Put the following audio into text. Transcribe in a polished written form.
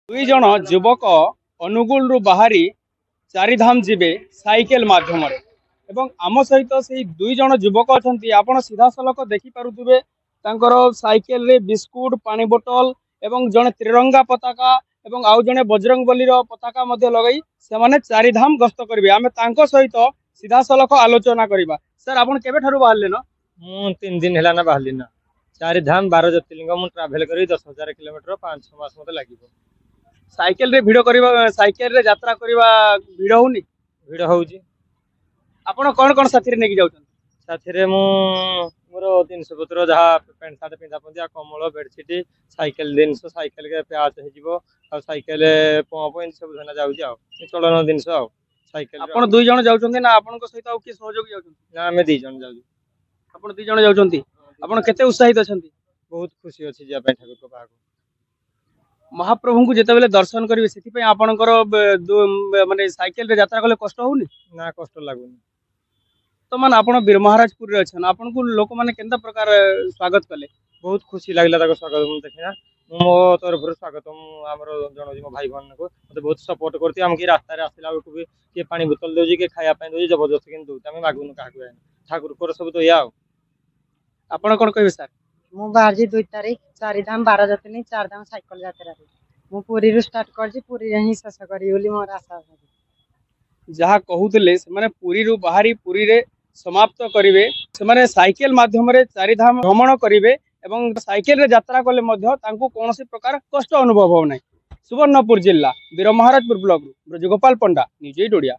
दुई जन युवक अनुगुल रु बाहरी चारिधाम जीवे साइकेल माध्यम एवं आम सहित से दुई जन युवक अच्छा आप सीधा सलख देखिपे साइकेल रे बिस्कुट पानी बोतल एवं जड़े त्रिरंगा पताका एवं आउ जड़े बजरंग बली पताका लगे से चारिधाम गस्त करेंगे आम सहित सीधा सलख आलोचना करवा। सर आप बाहर न मु 3 दिन है बाहर ना चारिधाम 12 ज्योतिर्लिंग मु ट्राभेल कर 10,000 किलोमीटर 5-6 मास मत लगे। साइकेल रे भिड़ करवा साइकेल रे यात्रा करवा भिड़ होनी भिड़ होउची। आपण कौन कौन साथी नहीं जाऊँ साथी मोर 300 पत्र जहाँ पेंट सार्ट पिंधा पिंधा कमल बेडसीट साइकेल जिनस साइकेल के प्याच हो साइकेल पंप इन सब धना जाऊँ चलन जिनस साइकेल आपण दुई जन जाउछन्ती ना आपण सहित आउ कि सहयोगी जाउछन्ती ना आम 2 जन जाऊ आपण 2 जन जाउछन्ती आपण केते उत्साहित अछन्ती बहुत खुशी अच्छी जा ठाकुर को पाक महाप्रभु को जिते दर्शन करेंगे से आपणकर माने साइकेल रे यात्रा कले कष्ट होनी ना कष्ट लगुनि। तो मान आप वीर महाराजपुर रे अछन आपन को लोक माने केनता प्रकार स्वागत कले बहुत खुशी लागला ताको स्वागत मु देखिना मो तरफ स्वागत आमर जन मो भाई बहन को मते बहुत सपोर्ट करती आम की रास्ता रे आसिला को भी के पानी बोतल दोजी के खाया पानी दोजी जबरदस्ती किन दउ आम मागुन का ठाकुर को सब तो या आपण कोन कहबे सर मु बाहर 2 तारीख चारिधाम 12 ज्योतिर्लिंग 4 धाम साइकेल यात्रा मु पुरी रु स्टार्ट कर पुरी रे ही शेष करी बोली मोर आशा जहाँ कहूले से पुरी रु बाहरी पुरी रे समाप्त करेंगे से साइकेल माध्यम चारिधाम भ्रमण करेंगे एवं साइकेल रे यात्रा कले कौन प्रकार कष्ट अनुभव हो ना। सुवर्णपुर जिला वीर महाराजपुर ब्लॉक ब्रजगोपाल पंडा न्यूज 8 ओडिया।